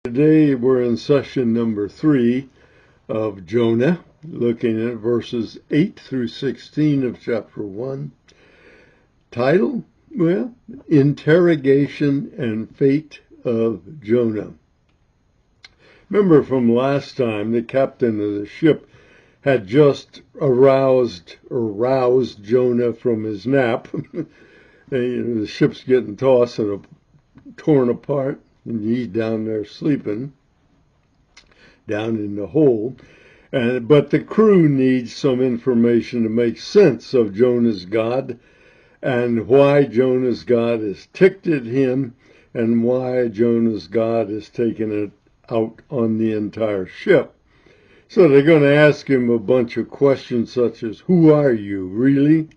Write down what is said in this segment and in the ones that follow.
Today we're in session number 3 of Jonah, looking at verses 8 through 16 of chapter 1. Title? Well, Interrogation and Fate of Jonah. Remember from last time, the captain of the ship had just roused Jonah from his nap. The ship's getting tossed and torn apart. And he's down there sleeping, down in the hole. But the crew needs some information to make sense of Jonah's God and why Jonah's God is ticked at him and why Jonah's God is taking it out on the entire ship. So they're going to ask him a bunch of questions such as, who are you, really?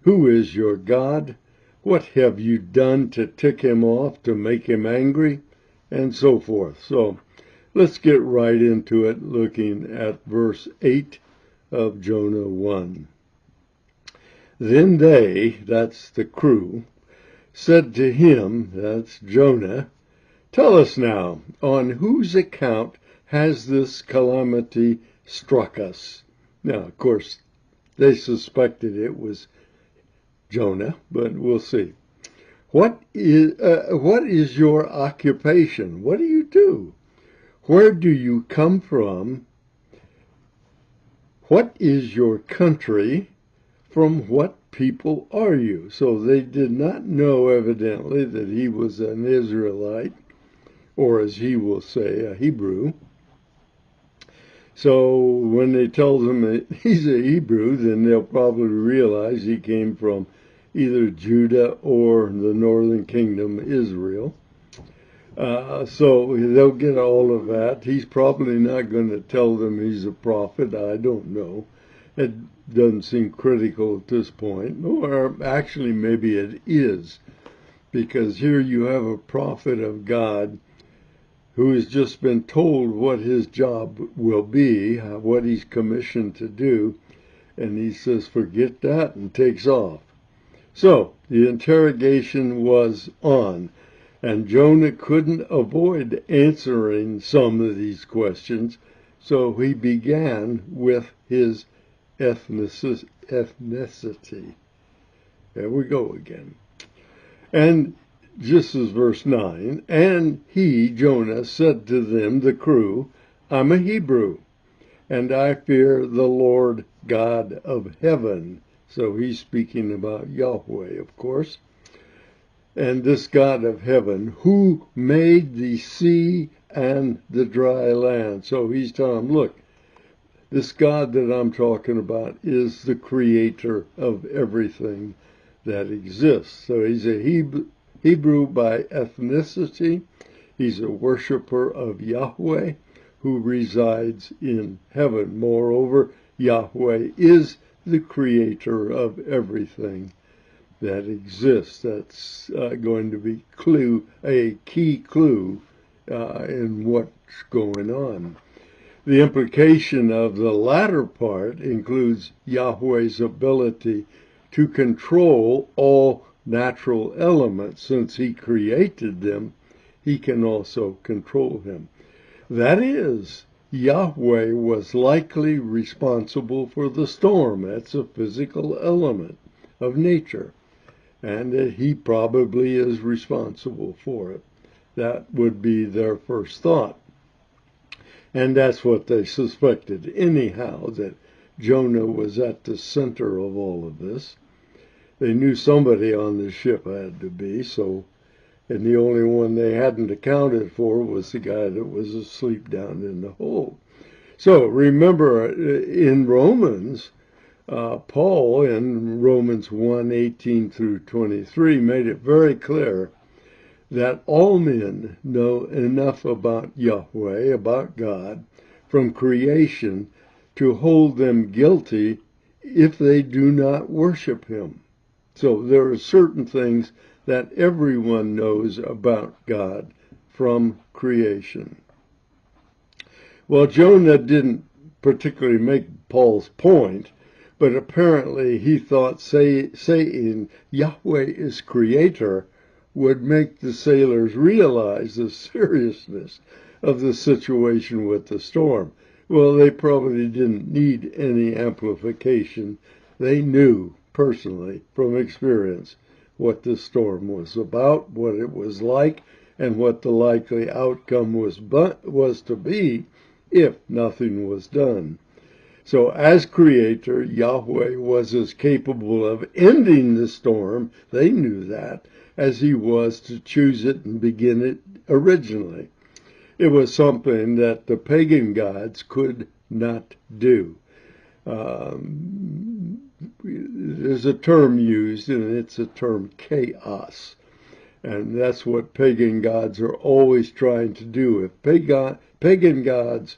Who is your God? What have you done to tick him off, to make him angry? And so forth. So let's get right into it, looking at verse 8 of Jonah 1. Then they, that's the crew, said to him, that's Jonah, tell us now, on whose account has this calamity struck us? Now, of course, they suspected it was Jonah, but we'll see. What is your occupation? What do you do? Where do you come from? What is your country? From what people are you? So they did not know, evidently, that he was an Israelite, or as he will say, a Hebrew. So when they tell them that he's a Hebrew, then they'll probably realize he came from either Judah or the northern kingdom, Israel. So they'll get all of that. He's probably not going to tell them he's a prophet. I don't know. It doesn't seem critical at this point. Or actually, maybe it is. Because here you have a prophet of God who has just been told what his job will be, what he's commissioned to do. And he says, forget that, and takes off. So the interrogation was on, and Jonah couldn't avoid answering some of these questions, so he began with his ethnicity. There we go again. And just as verse 9, and he, Jonah, said to them, the crew, I'm a Hebrew, and I fear the Lord God of heaven. So he's speaking about Yahweh, of course. And this God of heaven, who made the sea and the dry land. So he's telling them, look, this God that I'm talking about is the creator of everything that exists. So he's a Hebrew by ethnicity. He's a worshiper of Yahweh who resides in heaven. Moreover, Yahweh is the creator of everything that exists. That's going to be a key clue in what's going on. The implication of the latter part includes Yahweh's ability to control all natural elements. Since he created them, he can also control them. That is, Yahweh was likely responsible for the storm. That's a physical element of nature. And that he probably is responsible for it. That would be their first thought. And that's what they suspected anyhow, that Jonah was at the center of all of this. They knew somebody on the ship had to be, and the only one they hadn't accounted for was the guy that was asleep down in the hole. So remember, in Romans, Paul in Romans 1:18 through 23 made it very clear that all men know enough about Yahweh, about God, from creation to hold them guilty if they do not worship him. So there are certain things that everyone knows about God from creation. Well, Jonah didn't particularly make Paul's point, but apparently he thought saying Yahweh is creator would make the sailors realize the seriousness of the situation with the storm. Well, they probably didn't need any amplification. They knew personally from experience what the storm was about, what it was like, and what the likely outcome was to be if nothing was done. So as creator, Yahweh was as capable of ending the storm, they knew that, as he was to choose it and begin it originally. It was something that the pagan gods could not do. There's a term used, and it's a term chaos. And that's what pagan gods are always trying to do. If pagan gods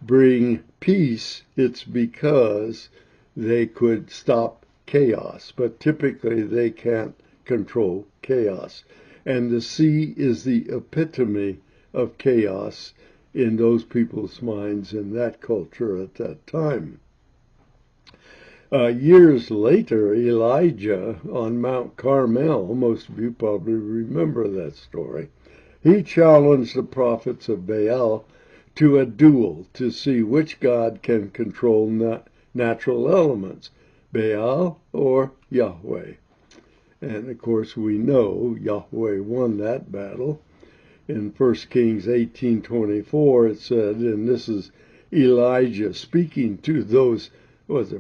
bring peace, it's because they could stop chaos. But typically they can't control chaos. And the sea is the epitome of chaos in those people's minds in that culture at that time. Years later, Elijah on Mount Carmel, most of you probably remember that story, he challenged the prophets of Baal to a duel to see which god can control natural elements, Baal or Yahweh. And of course we know Yahweh won that battle. In 1 Kings 18:24 it said, and this is Elijah speaking to those,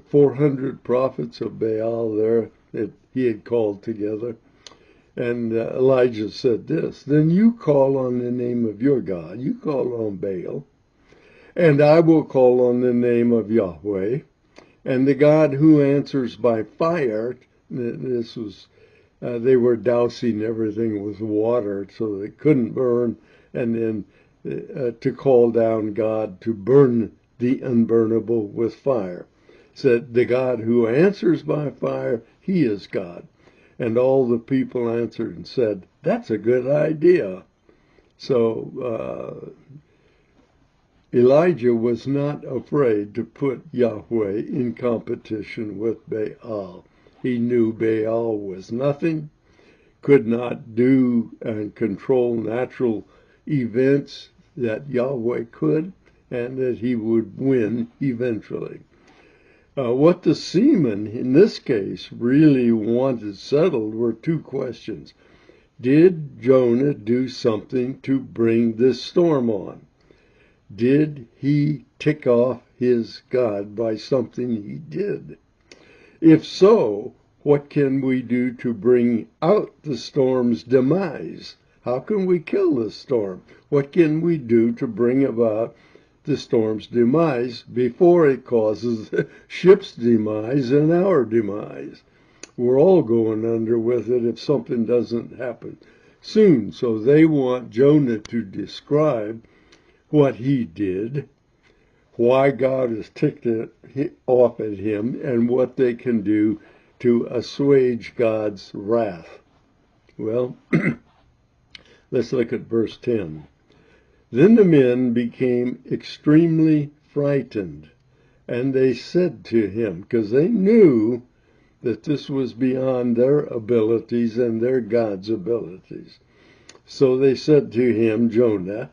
400 prophets of Baal there that he had called together. And Elijah said this, then you call on the name of your God, you call on Baal, and I will call on the name of Yahweh, and the God who answers by fire. This was, they were dousing everything with water so they couldn't burn, and then to call down God to burn the unburnable with fire. Said, the God who answers by fire, he is God. And all the people answered and said, that's a good idea. So Elijah was not afraid to put Yahweh in competition with Baal. He knew Baal was nothing, could not do and control natural events that Yahweh could, and that he would win eventually. What the seamen, in this case, really wanted settled were two questions. Did Jonah do something to bring this storm on? Did he tick off his God by something he did? If so, what can we do to bring out the storm's demise? How can we kill the storm? What can we do to bring about the storm's demise before it causes the ship's demise and our demise? We're all going under with it if something doesn't happen soon. So they want Jonah to describe what he did, why God is ticked off at him, and what they can do to assuage God's wrath. Well, let's look at verse 10. Then the men became extremely frightened, and they said to him, because they knew that this was beyond their abilities and their God's abilities. So they said to him, Jonah,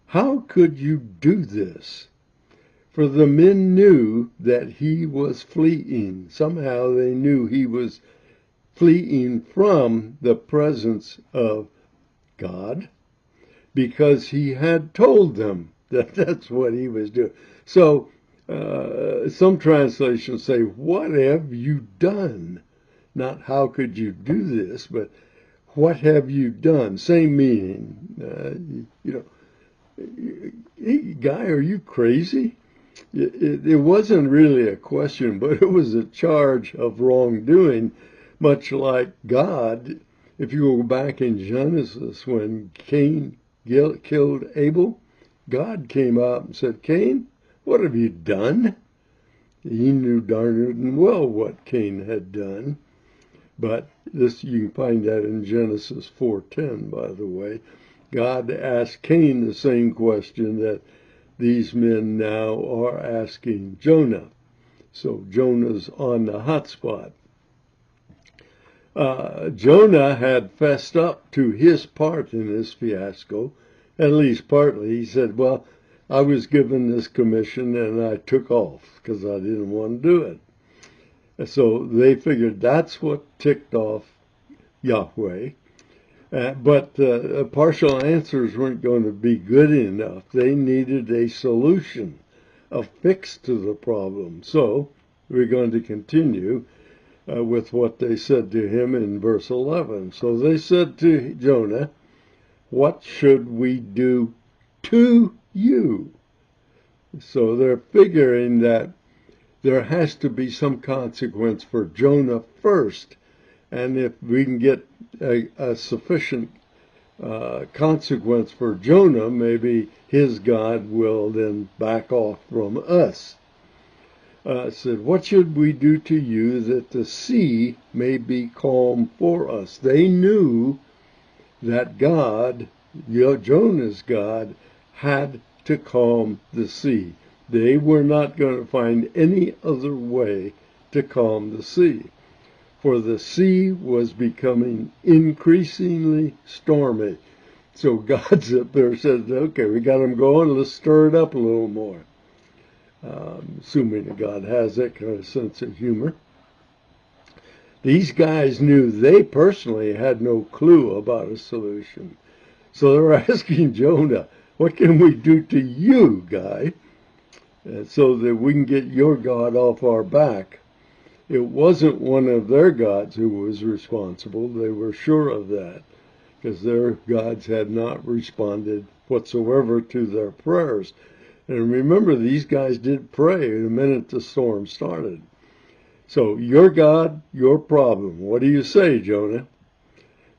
how could you do this? For the men knew that he was fleeing. Somehow they knew he was fleeing from the presence of God, because he had told them that that's what he was doing. So some translations say, what have you done? Not how could you do this, but what have you done? Same meaning. Hey, guy, are you crazy? It wasn't really a question, but it was a charge of wrongdoing, much like God. If you go back in Genesis, when Cain killed Abel, God came out and said, Cain, what have you done? He knew darn well what Cain had done. But this, you can find that in Genesis 4:10, by the way. God asked Cain the same question that these men now are asking Jonah. So Jonah's on the hot spot. Jonah had fessed up to his part in this fiasco, at least partly. He said, well, I was given this commission and I took off because I didn't want to do it. And so they figured that's what ticked off Yahweh. But partial answers weren't going to be good enough. They needed a solution, a fix to the problem. So we're going to continue with what they said to him in verse 11. So they said to Jonah, what should we do to you? So they're figuring that there has to be some consequence for Jonah first. And if we can get a sufficient consequence for Jonah, maybe his God will then back off from us. Said, what should we do to you that the sea may be calm for us? They knew that God, Jonah's God, had to calm the sea. They were not going to find any other way to calm the sea. For the sea was becoming increasingly stormy. So God's up there says, okay, we got them going, let's stir it up a little more. Assuming that God has that kind of sense of humor. These guys knew they personally had no clue about a solution. So they're asking Jonah, what can we do to you, guy, so that we can get your God off our back? It wasn't one of their gods who was responsible. They were sure of that, because their gods had not responded whatsoever to their prayers. And remember, these guys did pray the minute the storm started. So, your God, your problem. What do you say, Jonah?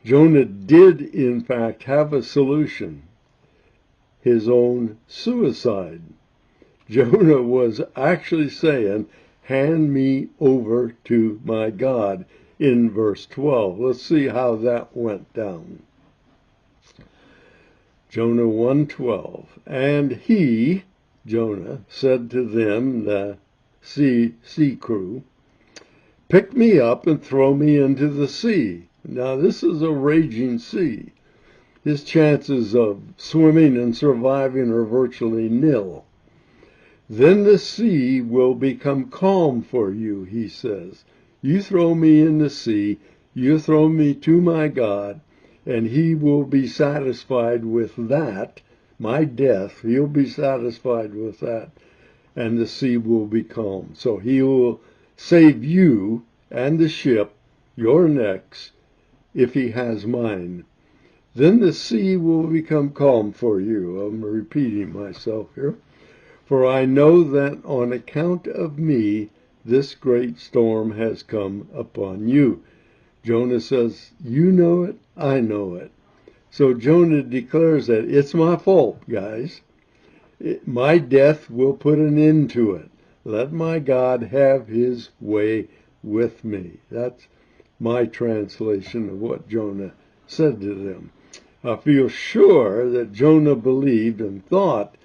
Jonah did, in fact, have a solution. His own suicide. Jonah was actually saying, hand me over to my God, in verse 12. Let's see how that went down. Jonah 1:12. And he, Jonah, said to them, the sea crew, pick me up and throw me into the sea. Now this is a raging sea. His chances of swimming and surviving are virtually nil. Then the sea will become calm for you, he says. You throw me in the sea, you throw me to my God, and he will be satisfied with that, my death. He'll be satisfied with that, and the sea will be calm. So he will save you and the ship, your necks, if he has mine. Then the sea will become calm for you. I'm repeating myself here. For I know that on account of me, this great storm has come upon you. Jonah says, you know it, I know it. So Jonah declares that it's my fault, guys. My death will put an end to it. Let my God have his way with me. That's my translation of what Jonah said to them. I feel sure that Jonah believed and thought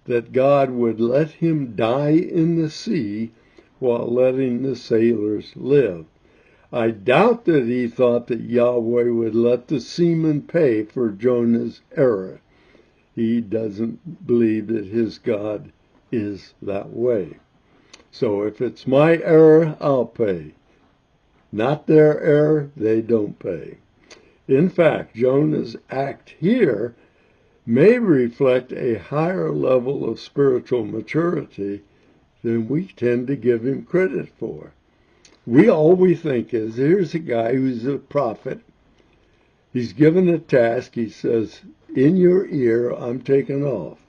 that God would let him die in the sea while letting the sailors live. I doubt that he thought that Yahweh would let the seamen pay for Jonah's error. He doesn't believe that his God is that way. So if it's my error, I'll pay. Not their error, they don't pay. In fact, Jonah's act here may reflect a higher level of spiritual maturity than we tend to give him credit for. All we think is, here's a guy who's a prophet. He's given a task. He says, in your ear, I'm taking off.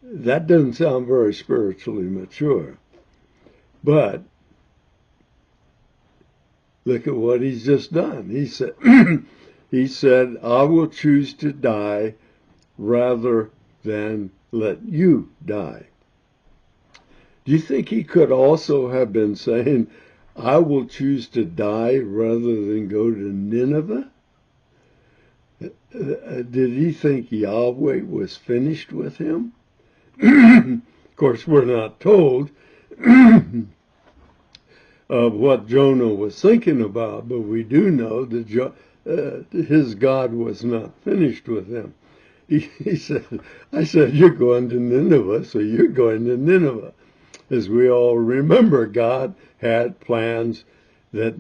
That doesn't sound very spiritually mature. But look at what he's just done. He said, I will choose to die rather than let you die. Do you think he could also have been saying, I will choose to die rather than go to Nineveh? Did he think Yahweh was finished with him? Of course, we're not told of what Jonah was thinking about, but we do know that his God was not finished with him. he said, I said, you're going to Nineveh, so you're going to Nineveh. As we all remember, God had plans that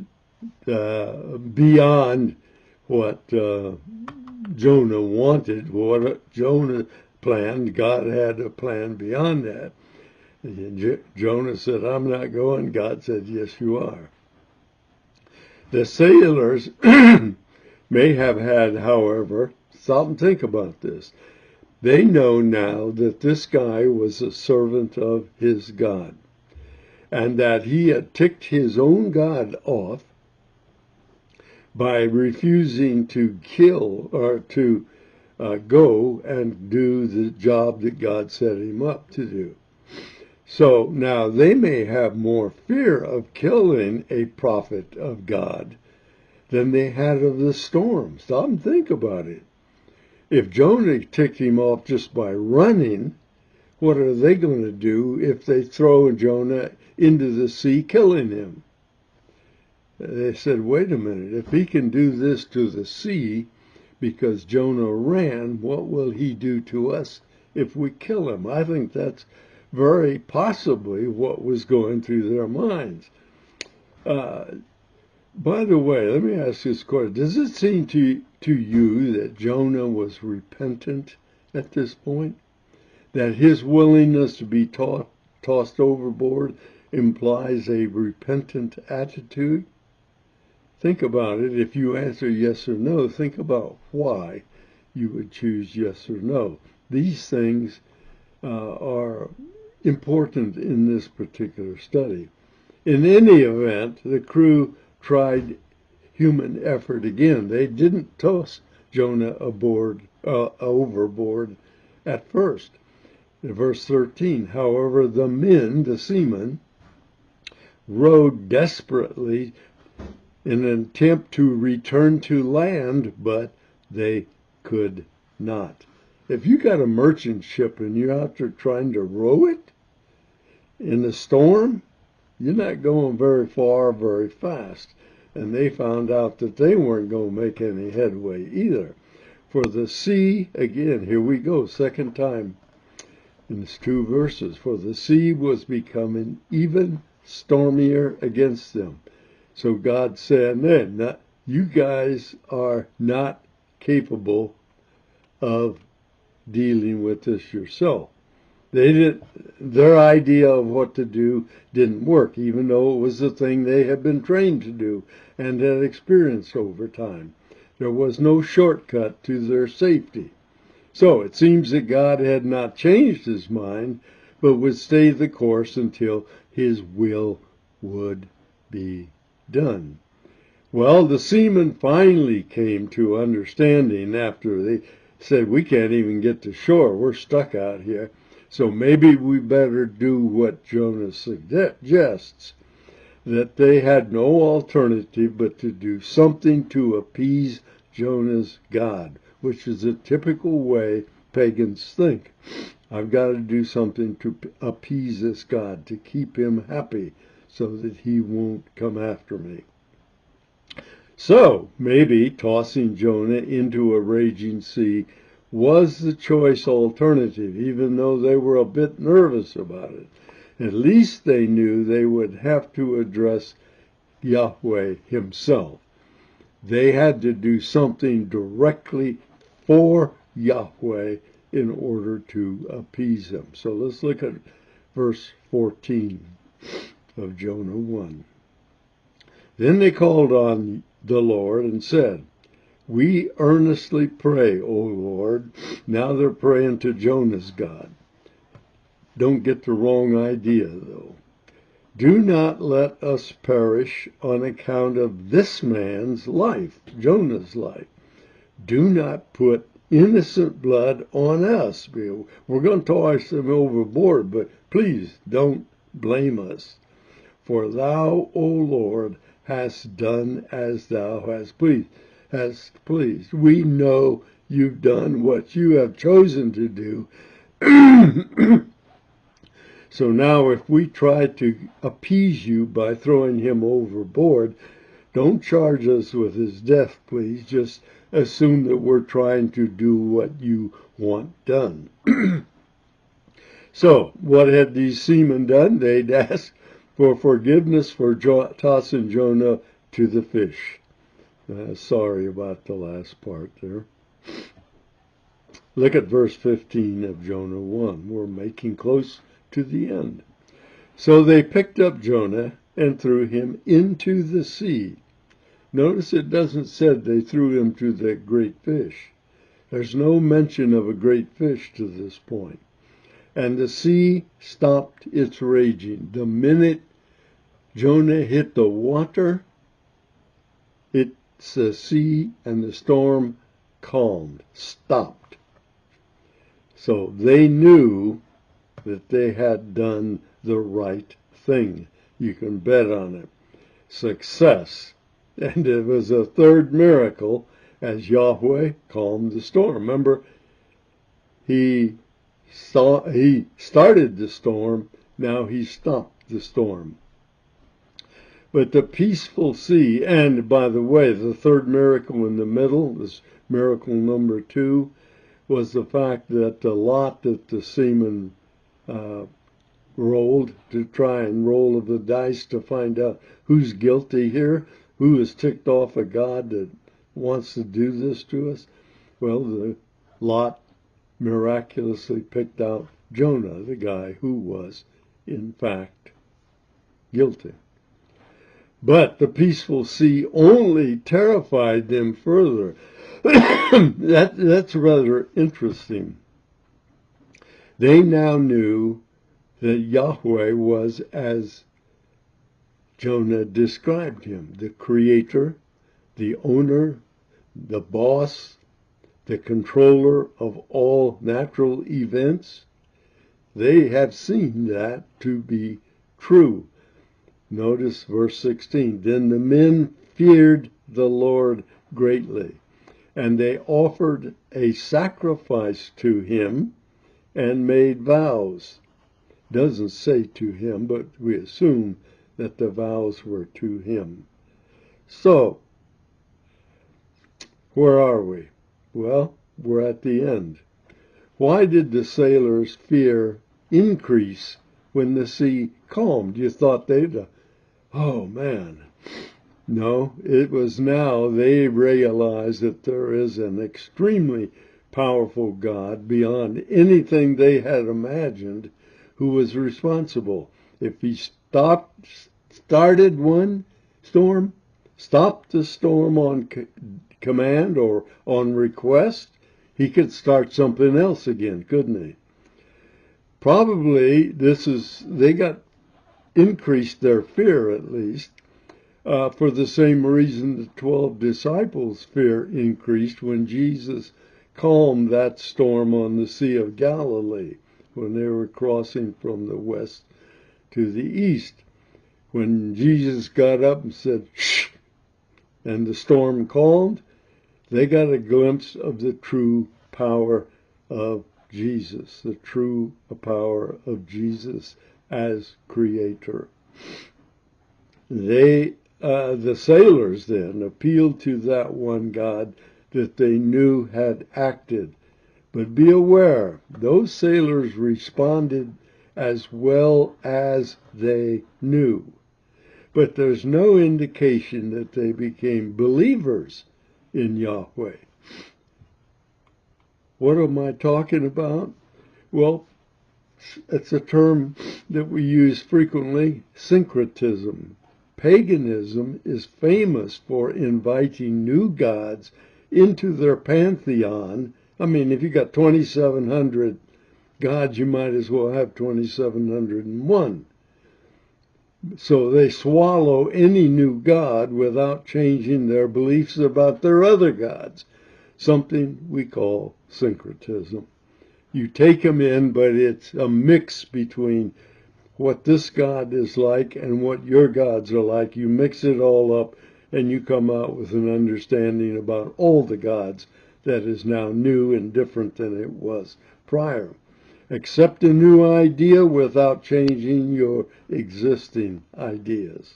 beyond what Jonah wanted, what Jonah planned, God had a plan beyond that. And Jonah said, I'm not going. God said, yes, you are. The sailors may have had, however, stop and think about this. They know now that this guy was a servant of his God, and that he had ticked his own God off by refusing to kill or to go and do the job that God set him up to do. So now they may have more fear of killing a prophet of God than they had of the storm. Stop and think about it. If Jonah ticked him off just by running, what are they going to do if they throw Jonah into the sea, killing him? They said, wait a minute, if he can do this to the sea because Jonah ran, what will he do to us if we kill him? I think that's very possibly what was going through their minds. By the way, let me ask this question. Does it seem to you that Jonah was repentant at this point? That his willingness to be tossed overboard implies a repentant attitude? Think about it. If you answer yes or no, think about why you would choose yes or no. These things are important in this particular study. In any event, the crew tried human effort again. They didn't toss Jonah overboard at first. In verse 13, however, the men, the seamen, rowed desperately in an attempt to return to land, but they could not. If you got a merchant ship and you're out there trying to row it in a storm, you're not going very far, very fast. And they found out that they weren't going to make any headway either. For the sea, again, here we go, second time in these 2 verses, for the sea was becoming even stormier against them. So God said, man, you guys are not capable of dealing with this yourself. Their idea of what to do didn't work, even though it was the thing they had been trained to do and had experienced over time. There was no shortcut to their safety. So it seems that God had not changed his mind, but would stay the course until his will would be done. Well, the seamen finally came to understanding after they said, we can't even get to shore. We're stuck out here. So maybe we better do what Jonah suggests, that they had no alternative but to do something to appease Jonah's God, which is a typical way pagans think. I've got to do something to appease this God, to keep him happy so that he won't come after me. So maybe tossing Jonah into a raging sea was the choice alternative, even though they were a bit nervous about it. At least they knew they would have to address Yahweh himself. They had to do something directly for Yahweh in order to appease him. So let's look at verse 14 of Jonah 1. Then they called on the Lord and said, we earnestly pray, O Lord. Now they're praying to Jonah's God. Don't get the wrong idea, though. Do not let us perish on account of this man's life, Jonah's life. Do not put innocent blood on us. We're going to toss him overboard, but please don't blame us. For thou, O Lord, hast done as thou hast pleased. We know you've done what you have chosen to do. So now if we try to appease you by throwing him overboard, don't charge us with his death, please. Just assume that we're trying to do what you want done. So, what had these seamen done? They'd asked for forgiveness for tossing Jonah to the fish. Sorry about the last part there. Look at verse 15 of Jonah 1. We're making close to the end. So they picked up Jonah and threw him into the sea. Notice it doesn't say they threw him to the great fish. There's no mention of a great fish to this point. And the sea stopped its raging. The minute Jonah hit the water, it's the sea and the storm calmed, stopped. So they knew that they had done the right thing. You can bet on it. Success. And it was a third miracle as Yahweh calmed the storm. Remember, he started the storm, now he stopped the storm. But the peaceful sea, and by the way, the third miracle in the middle, this miracle number 2, was the fact that the lot that the seamen rolled to try and roll of the dice to find out who's guilty here, who is ticked off a God that wants to do this to us. Well, the lot miraculously picked out Jonah, the guy who was, in fact, guilty. But the peaceful sea only terrified them further. That's rather interesting. They now knew that Yahweh was as Jonah described him, the creator, the owner, the boss, the controller of all natural events. They have seen that to be true. Notice verse 16. Then the men feared the Lord greatly, and they offered a sacrifice to him and made vows. Doesn't say to him, but we assume that the vows were to him. So, where are we? Well, we're at the end. Why did the sailors' fear increase when the sea calmed? You thought they'd, oh man. No, it was now they realized that there is an extremely powerful God beyond anything they had imagined who was responsible. If he started one storm, stopped the storm on command or on request, he could start something else again, couldn't he? Probably they got increased their fear at least for the same reason the 12 disciples' fear increased when Jesus calmed that storm on the Sea of Galilee when they were crossing from the west to the east. When Jesus got up and said, "Shh," and the storm calmed, they got a glimpse of the true power of Jesus, the true power of Jesus as creator. The sailors then appealed to that one God that they knew had acted. But be aware, those sailors responded as well as they knew. But there's no indication that they became believers in Yahweh. What am I talking about? Well, it's a term that we use frequently, syncretism. Paganism is famous for inviting new gods into their pantheon. I mean, if you got 2,700 gods, you might as well have 2,701. So they swallow any new god without changing their beliefs about their other gods, something we call syncretism. You take them in, but it's a mix between what this God is like and what your gods are like. You mix it all up and you come out with an understanding about all the gods that is now new and different than it was prior. Accept a new idea without changing your existing ideas.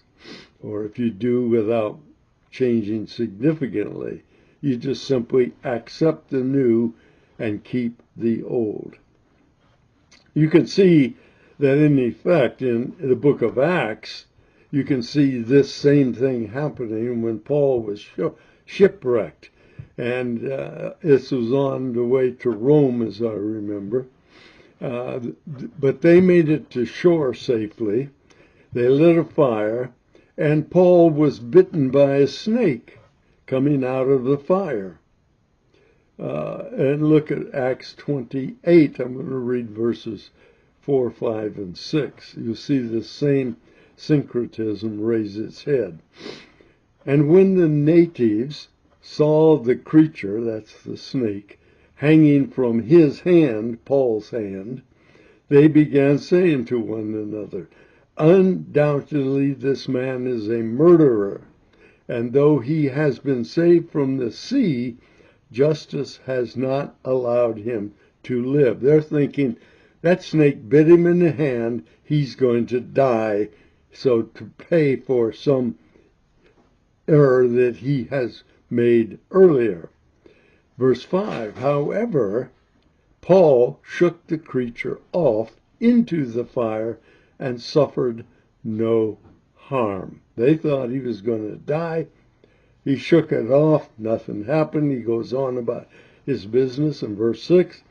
Or if you do without changing significantly, you just simply accept the new and keep the old. You can see that in effect in the book of Acts, you can see this same thing happening when Paul was shipwrecked. And this was on the way to Rome, as I remember. But they made it to shore safely. They lit a fire, and Paul was bitten by a snake coming out of the fire. And look at Acts 28. I'm going to read verses 4, 5, and 6. You'll see the same syncretism raise its head. And when the natives saw the creature, that's the snake, hanging from his hand, Paul's hand, they began saying to one another, "Undoubtedly this man is a murderer, and though he has been saved from the sea, justice has not allowed him to live." They're thinking, that snake bit him in the hand, he's going to die, so to pay for some error that he has made earlier. Verse 5, however, Paul shook the creature off into the fire and suffered no harm. They thought he was going to die. He shook it off. Nothing happened. He goes on about his business in verse 6.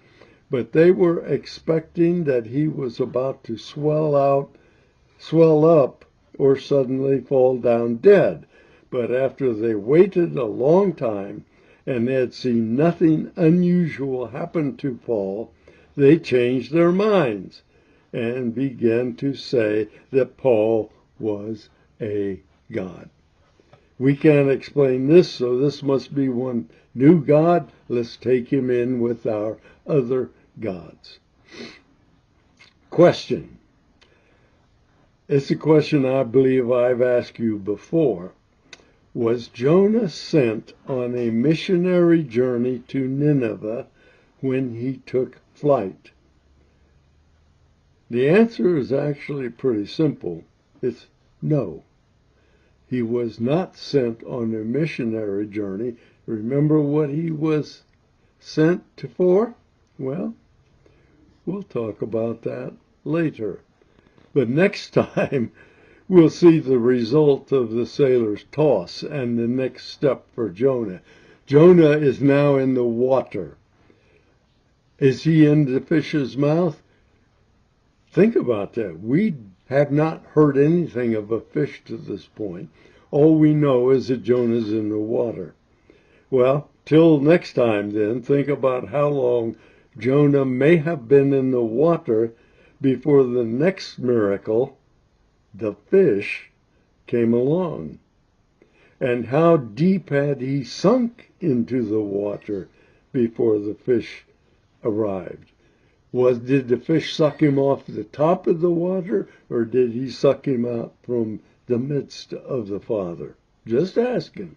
But they were expecting that he was about to swell up, or suddenly fall down dead. But after they waited a long time and had seen nothing unusual happen to Paul, they changed their minds and began to say that Paul was a god. We can't explain this, so this must be one new god. Let's take him in with our other gods. Question. It's a question I believe I've asked you before. Was Jonah sent on a missionary journey to Nineveh when he took flight? The answer is actually pretty simple. It's no. He was not sent on a missionary journey. Remember what he was sent for? Well, we'll talk about that later. But next time, we'll see the result of the sailor's toss and the next step for Jonah. Jonah is now in the water. Is he in the fish's mouth? Think about that. We have not heard anything of a fish to this point. All we know is that Jonah's in the water. Well, till next time then, think about how long Jonah may have been in the water before the next miracle, the fish, came along. And how deep had he sunk into the water before the fish arrived? Did the fish suck him off the top of the water, or did he suck him out from the midst of the Father? Just asking.